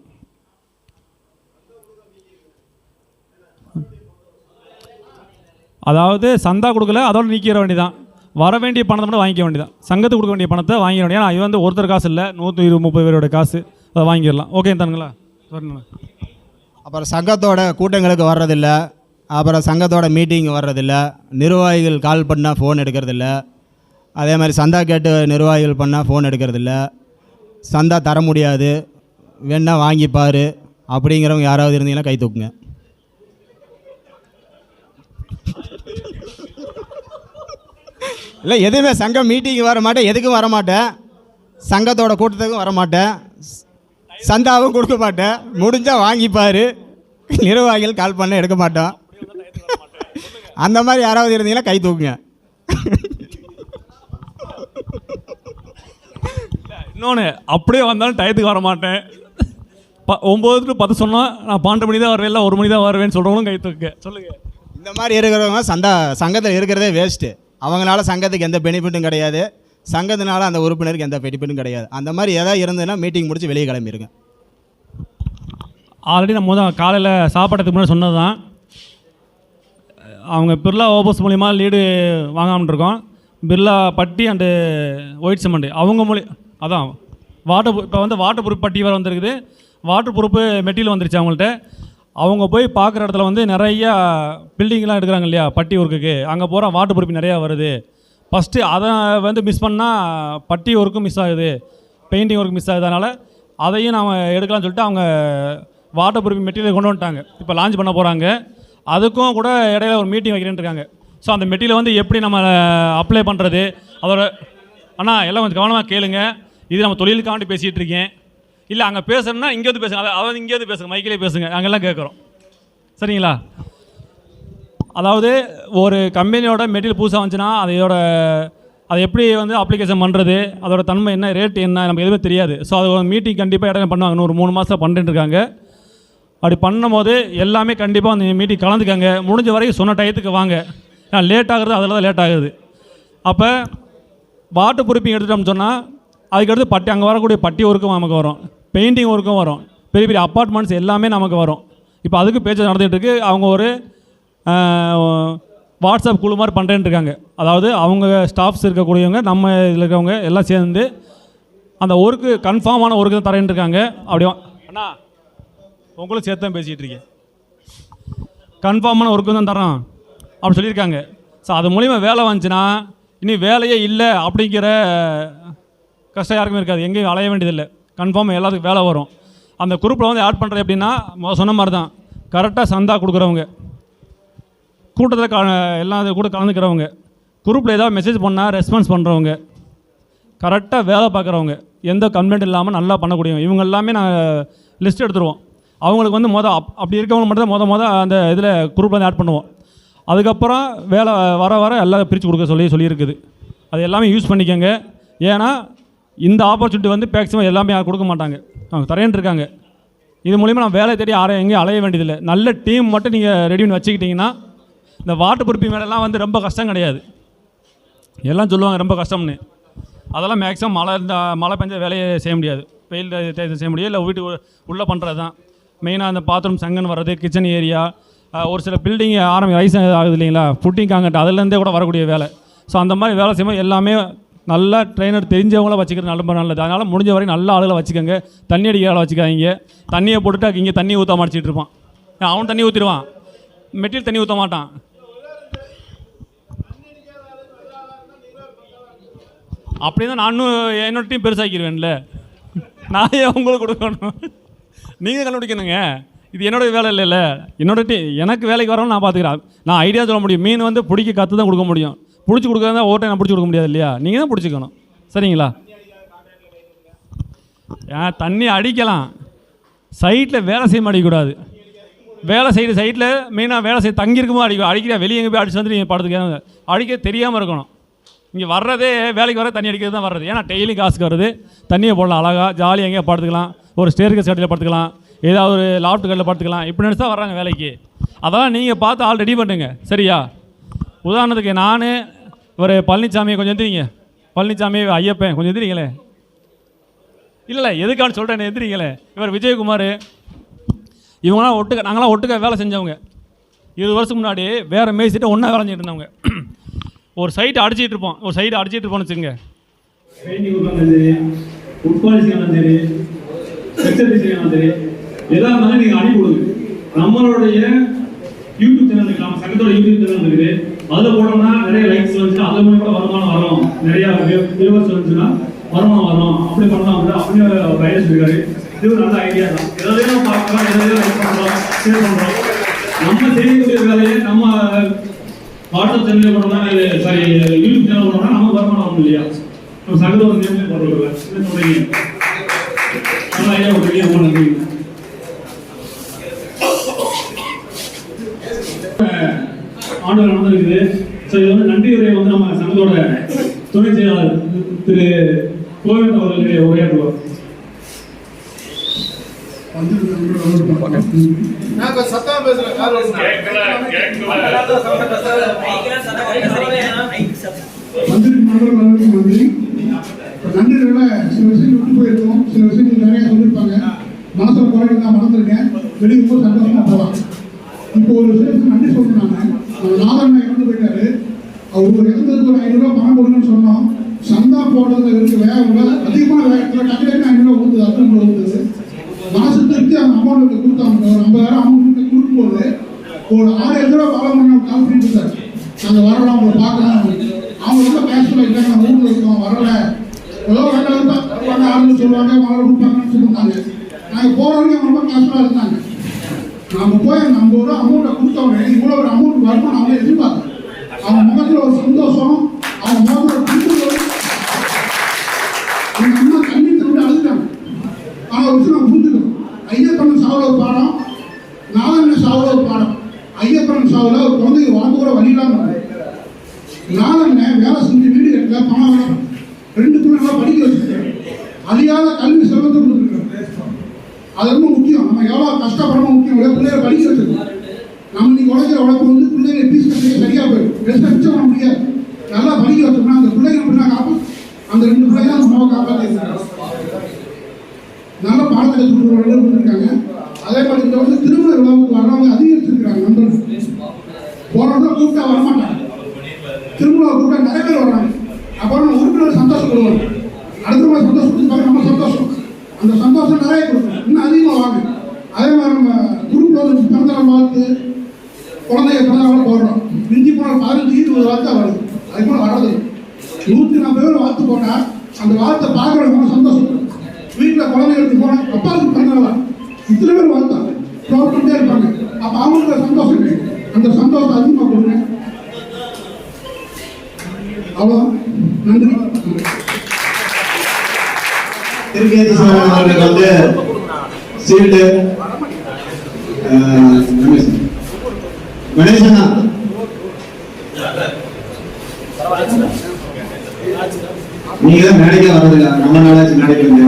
அதாவது சந்தா கொடுக்கல, அதோடு நீக்கிற வேண்டியதான். வர வேண்டிய பணத்தை மட்டும் வாங்கிக்க வேண்டியதான். சங்கத்துக்கு கொடுக்க வேண்டிய பணத்தை வாங்கிக்க வேண்டிய. ஏன்னா இது வந்து ஒருத்தர் காசு இல்லை, 120-130 பேரோட காசு. அதை வாங்கிடலாம். ஓகே தானுங்களா? சரிண்ணா. அப்புறம் சங்கத்தோட கூட்டங்களுக்கு வர்றதில்ல, அப்புறம் சங்கத்தோட மீட்டிங் வர்றதில்ல, நிர்வாகிகள் கால் பண்ணால் ஃபோன் எடுக்கிறதில்ல, அதே மாதிரி சந்தா கேட்டு நிர்வாகிகள் பண்ணால் ஃபோன் எடுக்கிறதில்ல, சந்தா தர முடியாது, வேணா வாங்கிப்பார் அப்படிங்கிறவங்க யாராவது இருந்தீங்கன்னா கை தூக்குங்க. இல்லை, எதுவுமே சங்கம் மீட்டிங் வர மாட்டேன், எதுக்கும் வர மாட்டேன், சங்கத்தோட கூட்டத்துக்கும் வர மாட்டேன், சந்தாவும் கொடுக்க மாட்டேன். முடிஞ்சால் வாங்கிப்பார், நிர்வாகிகள் கால் பண்ண எடுக்க மாட்டோம். அந்த மாதிரி யாராவது இருந்தீங்கன்னா கை தூக்குங்க. இன்னொன்று, அப்படியே வந்தாலும் டயத்துக்கு வர மாட்டேன். 9 to 10 சொன்னால் நான் 12 மணி தான் வருவேன், இல்லை 1 மணி தான் வருவேன்னு சொல்கிறவங்களும் கை தூக்க சொல்லுங்கள். இந்த மாதிரி இருக்கிறவங்க சங்கத்தில் இருக்கிறதே வேஸ்ட்டு. அவங்களால சங்கத்துக்கு எந்த பெனிஃபிட்டும் கிடையாது, சங்கத்தினால அந்த உறுப்பினருக்கு எந்த பெனிஃபிட்டும் கிடையாது. அந்த மாதிரி எதாவது இருந்ததுன்னா மீட்டிங் முடிச்சு வெளியே கிளம்பிடுங்க. ஆல்ரெடி நம்ம காலையில் சாப்பாட்டுக்கு முன்னாடி சொன்னது தான். அவங்க பிர்லா ஓபோஸ் மூலிமா லீடு வாங்காமல் இருக்கோம். பிர்லா பட்டி அண்டு ஒயிட் சிமெண்ட் அவங்க அதான் இப்போ வந்து வாட்டர் ப்ரூஃப் பட்டி வேறு வந்துருக்குது. வாட்டர் ப்ரூஃபு மெட்டீரியல் வந்துருச்சு அவங்கள்ட்ட. அவங்க போய் பார்க்குற இடத்துல வந்து நிறையா பில்டிங்லாம் எடுக்கிறாங்க இல்லையா பட்டி ஒர்க்குக்கு, அங்கே போகிற வாட்டர் ப்ரூஃப் நிறையா வருது. ஃபஸ்ட்டு அதை வந்து மிஸ் பண்ணால் பட்டி ஒர்க்கும் மிஸ் ஆகுது, பெயிண்டிங் ஒர்க் மிஸ் ஆகுது. அதனால் அதையும் நாம் எடுக்கலாம்னு சொல்லிட்டு அவங்க வாட்டர் ப்ரூஃப் மெட்டீரியல் கொண்டு வந்துட்டாங்க. இப்போ லான்ச் பண்ண போகிறாங்க. அதுக்கும் கூட இடையில ஒரு மீட்டிங் வைக்கிறேன்னு இருக்காங்க. ஸோ அந்த மெட்டீரியல் வந்து எப்படி நம்ம அப்ளை பண்ணுறது, அதோட அண்ணா எல்லாம் கொஞ்சம் கவனமாக கேளுங்க. இது நம்ம தொழிலுக்காண்டி பேசிகிட்டு இருக்கேன். இல்லை அங்கே பேசுகிறேன்னா இங்கே வந்து பேசுங்க, அதாவது இங்கே வந்து பேசுங்க, மைக்கிலே பேசுங்க, அங்கெல்லாம் கேட்குறோம். சரிங்களா? அதாவது ஒரு கம்பெனியோட மெட்டீரியல் புதுசாக வந்துச்சுன்னா அதை எப்படி வந்து அப்ளிகேஷன் பண்ணுறது, அதோட தன்மை என்ன, ரேட் என்ன, நமக்கு எதுவுமே தெரியாது. ஸோ அது ஒரு மீட்டிங் கண்டிப்பாக இடம் பண்ணுவாங்க. ஒரு 3 மாதத்தில் பண்ணிட்டு இருக்காங்க. அப்படி பண்ணும்போது எல்லாமே கண்டிப்பாக அந்த மீட்டிங் கலந்துக்காங்க. முடிஞ்ச வரைக்கும் சொன்ன டயத்துக்கு வாங்க. ஏன்னா லேட் ஆகுறது அதில் தான் லேட் ஆகுது. அப்போ வாட்டர் ப்ரூஃபிங் எடுத்துட்டோம்னு சொன்னால் அதுக்கடுத்து அங்கே வரக்கூடிய பட்டி ஒர்க்கும் நமக்கு வரும், பெயிண்டிங் ஒர்க்கும் வரும், பெரிய பெரிய அப்பார்ட்மெண்ட்ஸ் எல்லாமே நமக்கு வரும். இப்போ அதுக்கு பேச்சு நடந்துகிட்டு இருக்குது. அவங்க ஒரு வாட்ஸ்அப் குழு மாதிரி பண்ணுறேன்னு இருக்காங்க. அதாவது அவங்க ஸ்டாஃப்ஸ் இருக்கக்கூடியவங்க, நம்ம இதில் இருக்கவங்க எல்லாம் சேர்ந்து அந்த ஒர்க்கு கன்ஃபார்மான ஒர்க்கு தான் தரேன்னு இருக்காங்க. அப்படி அண்ணா உங்களும் சேர்த்து தான் பேசிகிட்டு இருக்கேன். கன்ஃபார்மான ஒர்க்கு தான் தரோம் அப்படி சொல்லியிருக்காங்க. ஸோ அது மூலிமா வேலை வந்துச்சுன்னா இனி வேலையே இல்லை அப்படிங்கிற கஷ்டம் யாருக்குமே இருக்காது. எங்கேயும் அலைய வேண்டியதில்லை. கன்ஃபார்மாக எல்லாத்துக்கும் வேலை வரும். அந்த குரூப்பில் வந்து ஆட் பண்ணுறது எப்படின்னா சொன்ன மாதிரி தான், கரெக்டாக சந்தா கொடுக்குறவங்க, கூட்டத்தில் எல்லாம் கூட கலந்துக்கிறவங்க, குரூப்பில் ஏதாவது மெசேஜ் பண்ணால் ரெஸ்பான்ஸ் பண்ணுறவங்க, கரெக்டாக வேலை பார்க்குறவங்க, எந்த கம்ப்ளைண்ட் இல்லாமல் நல்லா பண்ணக்கூடியவங்க, இவங்க எல்லாமே நாங்கள் லிஸ்ட் எடுத்துருவோம். அவங்களுக்கு வந்து அப்படி இருக்கவங்க மட்டும் தான் அந்த இதில் குரூப்பில் வந்து ஆட் பண்ணுவோம். அதுக்கப்புறம் வேலை வர எல்லாம் பிரித்து கொடுக்க சொல்லியிருக்குது. அது எல்லாமே யூஸ் பண்ணிக்கோங்க. ஏன்னா இந்த ஆப்பர்ச்சுனிட்டி வந்து மேக்ஸிமம் எல்லாமே கொடுக்க மாட்டாங்க, அவங்க தரேன்ட்டு இருக்காங்க. இது மூலிமா நான் வேலை தேடி எங்கேயும் அலைய வேண்டியதில்லை. நல்ல டீம் மட்டும் நீங்கள் ரெடி பண்ணி வச்சுக்கிட்டிங்கன்னா இந்த வாட்டர் ப்ரூஃபிங் வேலைலாம் வந்து ரொம்ப கஷ்டம் கிடையாது. எல்லாம் சொல்லுவாங்க ரொம்ப கஷ்டம்னு. அதெல்லாம் மேக்ஸிமம் மழை பெஞ்ச வேலையை செய்ய முடியாது, வெயில் செய்ய முடியாது, இல்லை வீட்டுக்கு உள்ளே பண்ணுறது தான் மெயினாக. அந்த பாத்ரூம் சங்கன் வர்றது, கிச்சன் ஏரியா, ஒரு சில பில்டிங் ரைஸ் ஆகுது இல்லைங்களா, புட்டிங் காங்கிரீட், அதுலேருந்தே கூட வரக்கூடிய வேலை. ஸோ அந்த மாதிரி வேலை செய்யும்போது எல்லாமே நல்லா ட்ரெயினர் தெரிஞ்சவங்கள வச்சுக்கிறது நல்லது. அதனால் முடிஞ்ச வரைக்கும் நல்ல ஆளுகளை வச்சுக்கோங்க. தண்ணி அடிக்கிற ஆளை வச்சுக்காதீங்க. தண்ணியை போட்டுட்டு இங்கே தண்ணி ஊற்ற மாட்டிச்சிட்டு இருப்பான். அவன் தண்ணி ஊற்றிடுவான், மெட்டீரியல் தண்ணி ஊற்ற மாட்டான். அப்படி தான் நான் இன்னும் என்னோட டீம் பெருசாக்கிடுவேன்ல. நான் ஏன் உங்களுக்கு கொடுக்கணும்? நீங்கள் கண்டுபிடிக்கணுங்க. இது என்னோட வேலை இல்லைல்ல. என்னோட டீம் எனக்கு வேலைக்கு வரணும், நான் பார்த்துக்கிறேன். நான் ஐடியா சொல்ல முடியும். மீன் வந்து பிடிக்க கற்று தான் கொடுக்க முடியும். பிடிச்சி கொடுக்குறதா ஓட்டை நான் பிடிச்சி கொடுக்க முடியாது இல்லையா? நீங்கள் தான் பிடிச்சிக்கணும். சரிங்களா? ஏன் தண்ணி அடிக்கலாம், சைட்டில் வேலை செய்ய அடிக்கக்கூடாது. வேலை செய்கிற சைட்டில் மெயினாக வேலை செய்ய தங்கியிருக்குமோ அடிக்கிற வெளியே எங்கே போய் அடிச்சு வந்து நீங்கள் படுத்துக்க அடிக்க தெரியாமல் இருக்கணும். இங்கே வர்றதே வேலைக்கு வர தண்ணி அடிக்கிறது தான் வர்றது. ஏன்னா டெய்லி காசுக்கு வருது. தண்ணியை போடலாம், அழகாக ஜாலியாக எங்கேயா படுத்துக்கலாம், ஒரு ஸ்டேர்கேஸ் கட்டில் படுத்துக்கலாம், ஏதாவது ஒரு லாஃப்ட் கட்டில் படுத்துக்கலாம். இப்படி நினச்சி தான் வர்றாங்க வேலைக்கு. அதெல்லாம் நீங்கள் பார்த்து ஆள் ரெடி பண்ணுங்க. சரியா? உதாரணத்துக்கு நான் ஒரு பழனிசாமியை கொஞ்சம் எந்திரிங்க. பழனிசாமி ஐயப்பன் கொஞ்சம் எந்திரிங்களே. இல்லை எதுக்கான்னு சொல்கிறேன், எந்திரிங்களே. இவர் விஜயகுமார், இவங்களாம் ஒட்டுக்க நாங்களாம் ஒட்டுக்க வேலை செஞ்சவங்க. 20 வருஷத்துக்கு முன்னாடி வேறு மேய்ச்சிட்டு ஒன்றா வேலை செஞ்சுட்டு இருந்தவங்க. ஒரு சைட்டை அடிச்சிட்டு இருப்போம், ஒரு சைட்டை அடிச்சிட்டு இருப்போம்னு வச்சுக்கோங்க. பெயிண்டிங் இருந்தாலும் சரி, ஃபுட் பாலிசிங் இருந்தாலும் சரி, செக்ஷன் டிசைன் இருந்தாலும் சரி, எதாக இருந்தாலும் நீங்கள் அனுப்பி கொடுங்க. நம்மளுடைய யூடியூப் சேனல் இருக்குது, நம்ம சங்கத்தோட யூடியூப் சேனல் இருக்குது. அதில் போனோம்னா நிறைய லைக்ஸ் வந்துச்சுன்னா அதில் மூலம் கூட வருமானம் வரும். நிறையா வியூவர்ஸ் வந்துச்சுன்னா வருமானம் வரும். அப்படி பண்ணலாம் அப்படின்னு ஒரு ஐடியா சொல்லியிருக்காரு. இது ஒரு நல்ல ஐடியா தான். எதாவது பார்க்கலாம், எதாவது லைக் பண்ணுறோம், ஷேர் பண்ணுறோம். நம்ம செய்யக்கூடிய வேலையை நம்ம வாட்ஸ்அப் சேனல் போனோம்னா, சாரி யூடியூப் சேனல் போனோம்னா நம்ம வருமானம் வரும் இல்லையா? நம்ம சங்கத்தோட நேம்லேயே போடுறோம். என்ன சொல்கிறீங்க? நல்ல ஐடியா கொடுக்குறீங்க. ரொம்ப நன்றி. ஆண்டு நடந்திருக்குது. ஸோ இது வந்து நன்றி உரையை வந்து நம்ம சங்கத்தோட துணை செயலாளர் திரு கோவிந்த் அவர்களுடைய உரையாற்றுவார். நன்றி விட சில விஷயங்கள் விட்டு போயிருக்கோம், சில விஷயங்கள் நிறைய சொல்லியிருப்பாங்க. மனசுல குறைகள் தான் மறந்துருக்கேன். வெளியே ரொம்ப சந்தோஷமா போகலாம். இப்போ ஒரு விஷயத்துக்கு நன்றி சொல்றாங்க. நாதன் இறந்து போயிட்டாரு. அவர் ஒரு இறந்ததுக்கு ஒரு 500 ரூபா பணம் கொடுங்கன்னு சொன்னோம். சந்தா போடுறது இருக்கு வேகம் அதிகமான வேகத்தில் டக்கு 500 ரூபா ஊற்றுது, 10 ரூபா ஊற்றுது. மனசு திருப்தி அந்த அமௌண்ட் கொடுத்தாங்க. ஒரு 50,000 அமௌண்ட் கொடுக்கும்போது ஒரு 6,000 ரூபா பணம் பண்ண கால் பண்ணிட்டு இருந்தார். நாங்கள் வரலாம், அவங்களை பார்க்கலாம். அவங்க ரொம்ப கேஷ்ஃபுல்லாக இல்லை, நாங்கள் ஊரில் இருக்கோம், வரல, ஏதோ வேண்டாம் ஆளுன்னு சொல்லுவாங்க, மழை கொடுப்பாங்கன்னு சொல்லியிருந்தாங்க. நாங்கள் போகிறவங்க அவங்க ரொம்ப கேஷ்ஃபுல்லாக இருந்தாங்க. நம்ம போய் அந்த 50 ரூபா அமௌண்ட்டை கொடுத்தவங்க இவ்வளோ ஒரு அமௌண்ட் வருமானம் அவங்க எதிர்பார்க்க. அவங்க முகத்தில் ஒரு சந்தோஷம், அவங்க முகத்தில் ஒரு திருப்பூர். எங்கள் அம்மா கண்ணீர் விட்டு அழுதுட்டாங்க. ஆனால் ஒரு விஷயம் நம்ம புரிஞ்சுக்கணும். ஐயப்பன் சாவில் ஒரு பாடம், நாதன் சாவில் ஒரு பாடம். ஐயப்பன் சாவில் ஒரு குழந்தைங்க வாழ்ந்து கூட வழியில்லாம நாதன் வேலை செஞ்சு வீடு கட்டல, பணம் வேலை 2 பிள்ளைங்களா படிக்க வச்சுருக்காரு. அழியாத கல்வி செல்வத்தை கொடுத்துருக்காரு. அது ரொம்ப முக்கியம். நம்ம எவ்வளோ கஷ்டப்படணும் முக்கியம். பிள்ளைகளை படிக்க வச்சிருக்கோம். நம்ம இன்னைக்கு உழைக்கிற உழைப்பு வந்து பிள்ளைகளை ஃபீஸ் கட்டி சரியாக போயிடும். பெருசாக மிச்சம் பண்ண முடியாது. நல்லா படிக்க வச்சோம்னா அந்த பிள்ளைங்க அப்படின்னா காப்போம். அந்த 2 பிள்ளைங்க அந்த மாவை காப்பாற்றிருக்காங்க. நல்ல பாடத்தை கொடுக்குறவங்க கொடுத்துருக்காங்க. அதே மாதிரி இந்த வந்து திருமண விழாவுக்கு வர்றவங்க அதிகரிச்சிருக்கிறாங்க. நண்பர்கள் போனவங்க கூப்பிட்டா வரமாட்டாங்க. திருமண கூப்பிட்டா நிறைய பேர் வர்றாங்க. அப்புறம் உறுப்பினர் சந்தோஷப்படுவாங்க. அடுத்த மாதிரி சந்தோஷப்படுத்தி நம்ம சந்தோஷம், அந்த சந்தோஷம் நிறைய கொடுக்கணும். இன்னும் அதிகமாக வாங்க. அதே மாதிரி நம்ம குரூப்பில் வந்து பிறந்தநாள் வாழ்த்து, குழந்தைய பிறந்தநாள் போடுறோம். மிஞ்சி போனால் 15-20 வாழ்த்தா வருது. அது போல வர்றது 140 பேர் வாழ்த்து போட்டால் அந்த வாழ்த்தை பார்க்குறவங்க சந்தோஷம். வீட்டில் குழந்தைகளுக்கு போனால் அப்பாவுக்கு பிறந்தநாளா இத்தனை பேர் வாழ்த்தா பண்ணிட்டே இருப்பாங்க. அப்போ அவங்களுக்கு சந்தோஷம் கிடைக்கும். அந்த சந்தோஷம் அதிகமாக கொடுங்க. அவ்வளோ. நன்றி. திருக்கேதி சார் அவர்களுக்கு வந்து சீல்டு கணேசனா நீங்க தான் மேடைக்கே வர்றதில்ல, ரொம்ப நாளாச்சு மேடைக்கு வந்து.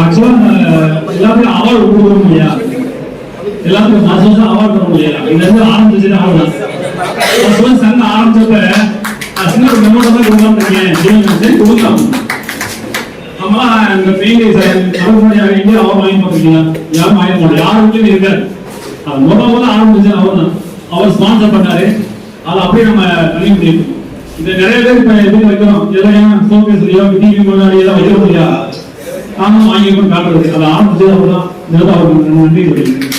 ஆக்சுவலாக எல்லாத்தையும் அவார்டு கொடுக்கணும் இல்லையா? எல்லாத்துக்கும் மாசம் அவார்டு தர முடியல. இது வந்து ஆரம்பிச்சு அவ்வளோதான். சங்க ஆரம்பிச்சப்ப சின்ன ஒரு மெமோட தான் கொடுக்கலாம்னு இருக்கேன். கொடுக்கலாம். நம்மளாம் இந்த பெயிண்டிங் சார் இந்தியா அவர் வாங்கி பார்த்துருக்கீங்க. யாரும் வாங்க மாட்டோம். யார் வீட்லையும் இருக்காரு. அது முதல்ல ஆரம்பிச்சு அவர் தான். அவர் ஸ்பான்சர் பண்ணாரு. அதை அப்படியே நம்ம தள்ளி முடியும். இந்த நிறைய பேர் இப்போ எப்படி வைக்கிறோம், எல்லாம் ஷோகேஸ்லையோ டிவி முன்னாடி எல்லாம் வைக்க முடியாது. நானும் வாங்கி காட்டுறது. அதை ஆரம்பிச்சது அவர் தான். அவருக்கு நன்றி சொல்லியிருக்கேன்.